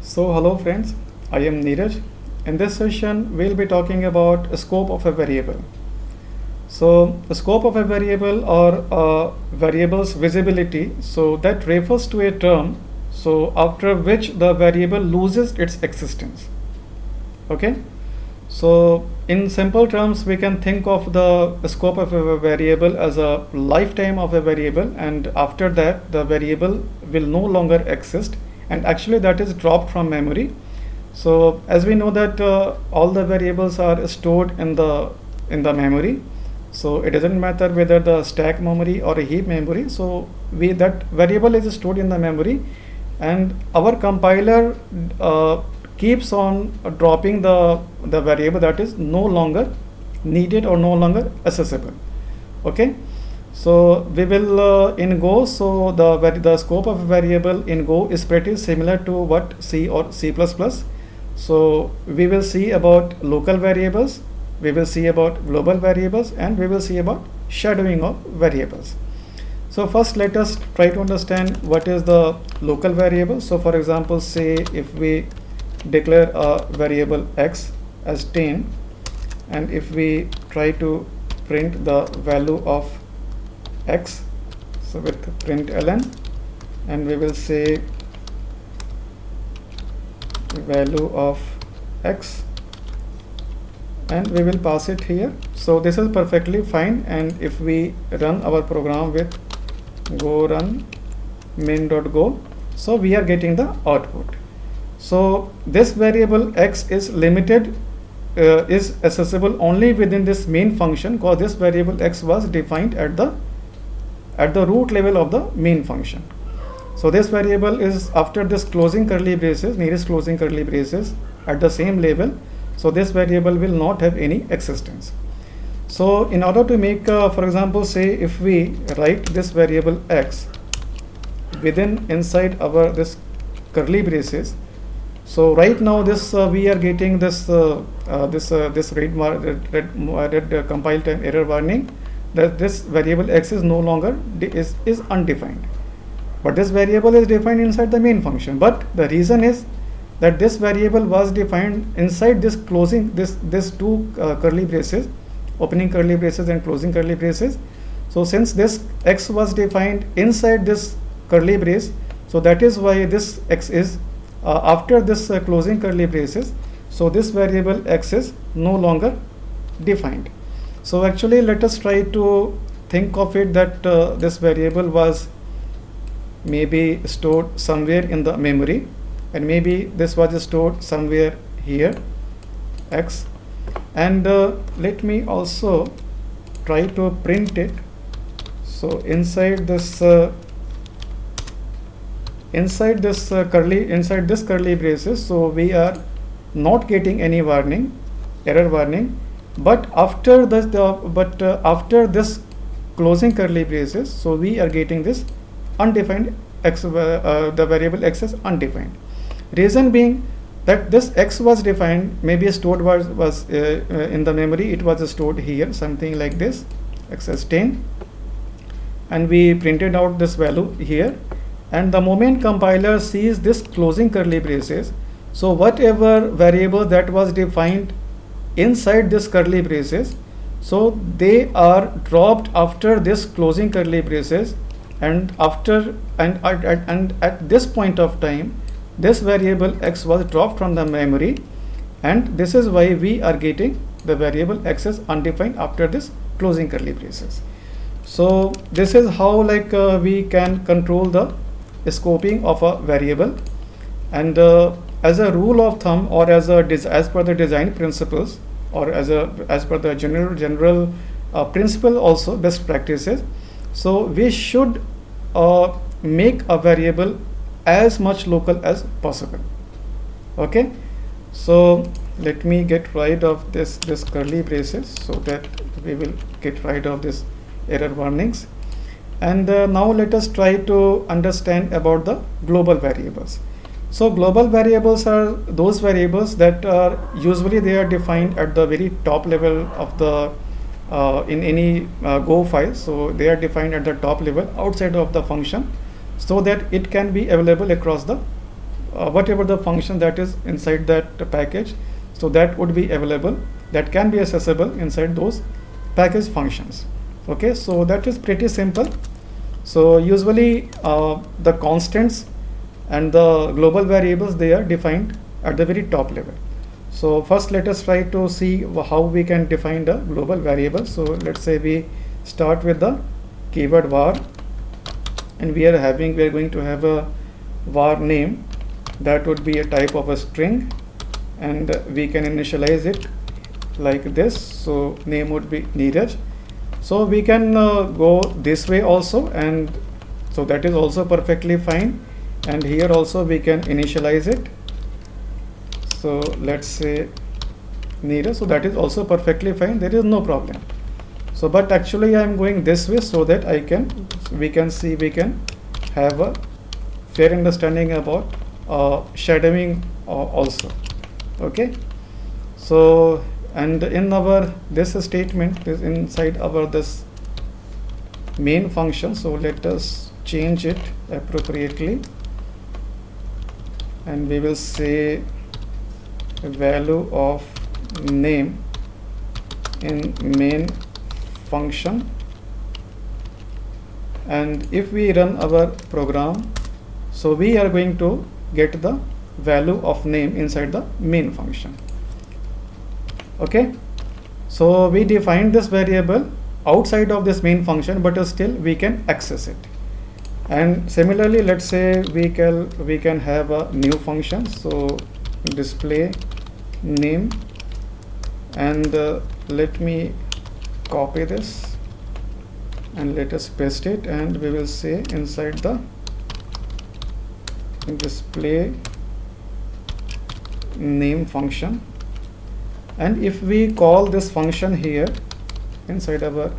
So hello friends, I am Neeraj. In this session, we'll be talking about a scope of a variable. So the scope of a variable or variable's visibility, so that refers to a term, so after which the variable loses its existence. Okay. So in simple terms, we can think of the scope of a variable as a lifetime of a variable, and after that the variable will no longer exist, and actually that is dropped from memory. So as we know that all the variables are stored in the memory, so it doesn't matter whether the stack memory or a heap memory. So that variable is stored in the memory, and our compiler keeps on dropping the variable that is no longer needed or no longer accessible. Okay. So we will in Go, so the scope of a variable in Go is pretty similar to what C or C++. So we will see about local variables, we will see about global variables, and we will see about shadowing of variables. So first let us try to understand what is the local variable. So for example, say if we declare a variable x as 10, and if we try to print the value of x, so with println, and we will say value of x, and we will pass it here. So this is perfectly fine, and if we run our program with go run main.go, so we are getting the output. So this variable x is limited, is accessible only within this main function, because this variable x was defined at the root level of the main function. So this variable is after this closing curly braces, nearest closing curly braces, at the same level. So this variable will not have any existence. So in order to make, for example, say if we write this variable x within inside our this curly braces. So right now this we are getting this red compile time error warning that this variable x is no longer is undefined. But this variable is defined inside the main function. But the reason is that this variable was defined inside this closing this two curly braces, opening curly braces and closing curly braces. So since this x was defined inside this curly brace, so that is why this x is after this closing curly braces. So this variable x is no longer defined. So actually let us try to think of it that this variable was maybe stored somewhere in the memory, and maybe this was stored somewhere here x, and let me also try to print it. So inside this curly braces, so we are not getting any error warning, but after this closing curly braces, so we are getting this undefined x, the variable x is undefined. Reason being that this x was defined, maybe stored was in the memory, it was stored here, something like this, x as 10, and we printed out this value here. And the moment compiler sees this closing curly braces, so whatever variable that was defined inside this curly braces, so they are dropped after this closing curly braces, and at this point of time this variable x was dropped from the memory, and this is why we are getting the variable x is undefined after this closing curly braces. So this is how we can control the scoping of a variable. And as a rule of thumb, or as per the design principles, or as per the general principle, also best practices, so we should make a variable as much local as possible. Okay. So let me get rid of this curly braces, so that we will get rid of this error warnings. And now let us try to understand about the global variables. So global variables are those variables that are usually they are defined at the very top level of the in any Go file. So they are defined at the top level outside of the function, so that it can be available across the whatever the function that is inside that package, so that would be available, that can be accessible inside those package functions. Okay, so that is pretty simple. So usually the constants and the global variables, they are defined at the very top level. So first let us try to see how we can define the global variable. So let's say we start with the keyword var, and we are going to have a var name that would be a type of a string, and we can initialize it like this. So name would be Neeraj. So we can go this way also, and so that is also perfectly fine. And here also we can initialize it. So let's say Neeraj, so that is also perfectly fine, there is no problem. So but actually I am going this way so that we can have a fair understanding about shadowing also. Okay, so and in our this statement is inside our this main function, so let us change it appropriately, and we will say value of name in main function. And if we run our program, so we are going to get the value of name inside the main function. Okay, so we defined this variable outside of this main function, but still we can access it. And similarly, let's say we can have a new function, so display name, and let me copy this and let us paste it, and we will say inside the display name function. And if we call this function here inside our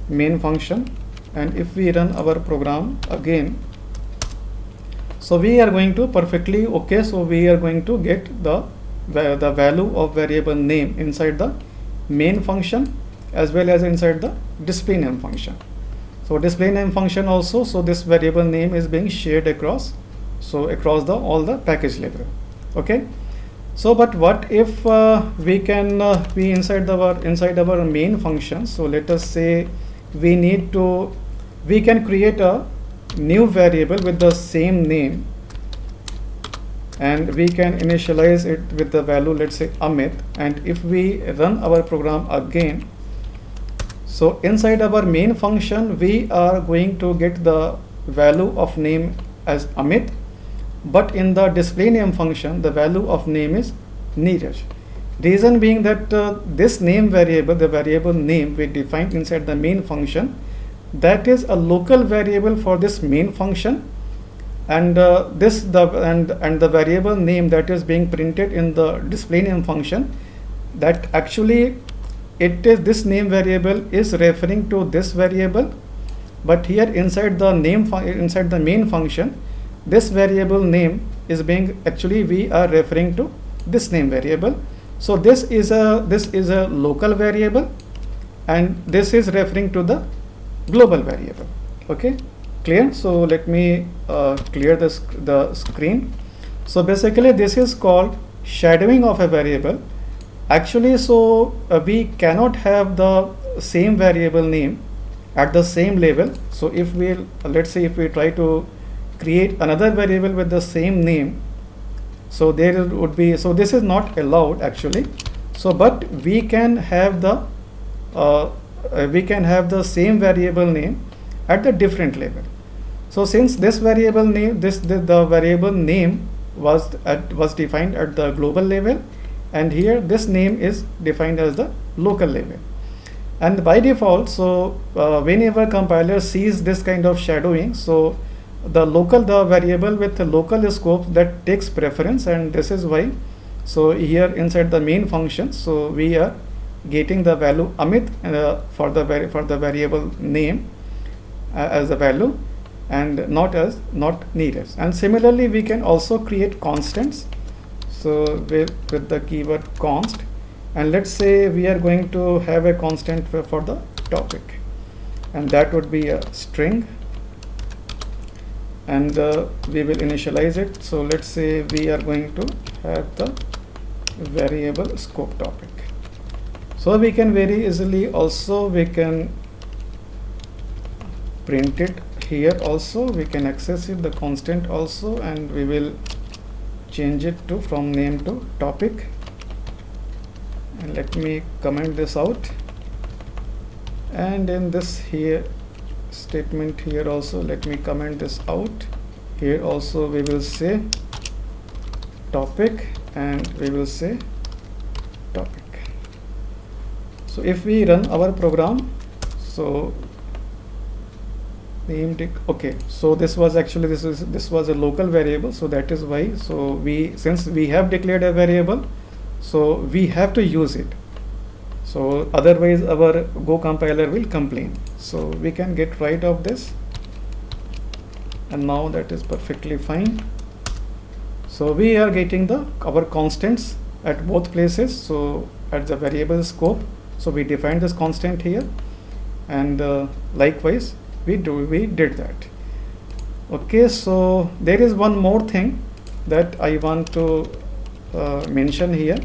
main function, and if we run our program again, so we are going to perfectly okay, so we are going to get the value of variable name inside the main function as well as inside the display name function. So display name function also, so this variable name is being shared across, so across the all the package level. Okay, so but what if we can be inside our main function. So let us say we can create a new variable with the same name, and we can initialize it with the value, let's say Amit. And if we run our program again, so inside our main function we are going to get the value of name as Amit, but in the display name function the value of name is Neeraj. Reason being that this name variable, the variable name we defined inside the main function, that is a local variable for this main function, and the variable name that is being printed in the display name function, that actually this name variable is referring to this variable, but here inside the main function, this variable name is being actually we are referring to this name variable. So this is a local variable, and this is referring to the global variable. Okay, clear? So let me clear the screen. So basically this is called shadowing of a variable. Actually, so we cannot have the same variable name at the same level. So if let's say if we try to create another variable with the same name, so there would be, so this is not allowed actually. So but we can have the same variable name at the different level. So since this variable name, the variable name was defined at the global level, and here this name is defined as the local level. And by default, so whenever compiler sees this kind of shadowing, so the variable with the local scope, that takes preference, and this is why. So here inside the main function, so we are getting the value Amit for the variable name as a value, and not Neeraj. And similarly we can also create constants, so with the keyword const, and let's say we are going to have a constant for the topic, and that would be a string. and we will initialize it. So let's say we are going to have the variable scope topic. So we can very easily also, we can print it here also, we can access it, the constant also, and we will change it to from name to topic. And let me comment this out, and in this here statement here also, let me comment this out. Here also we will say topic, and we will say topic. So if we run our program, so named, okay, so this was actually, this was a local variable, so that is why. So since we have declared a variable, so we have to use it, so otherwise our Go compiler will complain. So we can get rid of this, and now that is perfectly fine. So we are getting our constants at both places. So at the variable scope, so we defined this constant here, and likewise we did that. Okay, so there is one more thing that I want to mention here.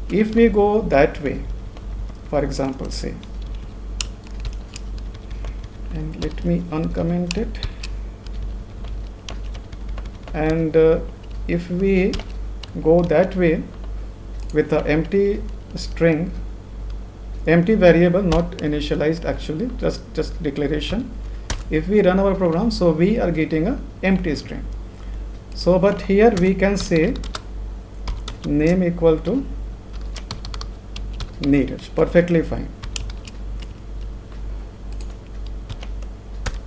If we go that way, for example, say, and let me uncomment it, and if we go that way with the empty string, empty variable, not initialized actually, just declaration, if we run our program, so we are getting a empty string. So but here we can say name equal to Neeraj, perfectly fine.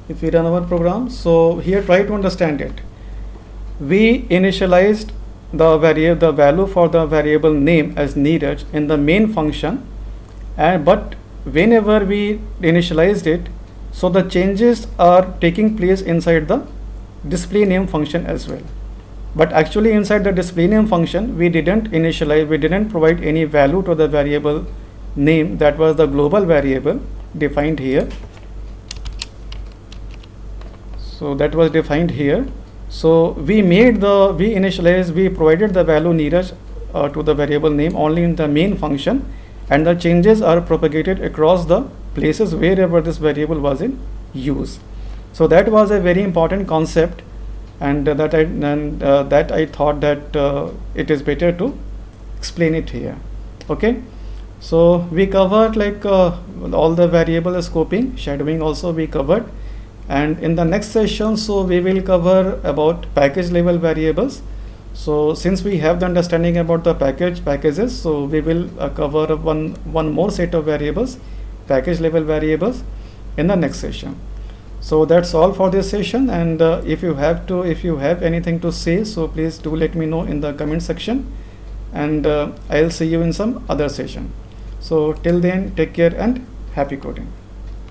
If we run our program, so here try to understand it. We initialized the value for the variable name as Neeraj in the main function, but whenever we initialized it, so the changes are taking place inside the display name function as well. But actually inside the display name function, we didn't provide any value to the variable name, that was the global variable defined here. So that was defined here. So we provided the value Neeraj to the variable name only in the main function, and the changes are propagated across the places wherever this variable was in use. So that was a very important concept, and that I thought that it is better to explain it here. Okay, so we covered like all the variable scoping, shadowing also we covered, and in the next session, so we will cover about package level variables. So since we have the understanding about the packages, so we will cover one more set of variables, package level variables, in the next session. So that's all for this session, and if you have anything to say, so please do let me know in the comment section, and I'll see you in some other session. So till then, take care and happy coding.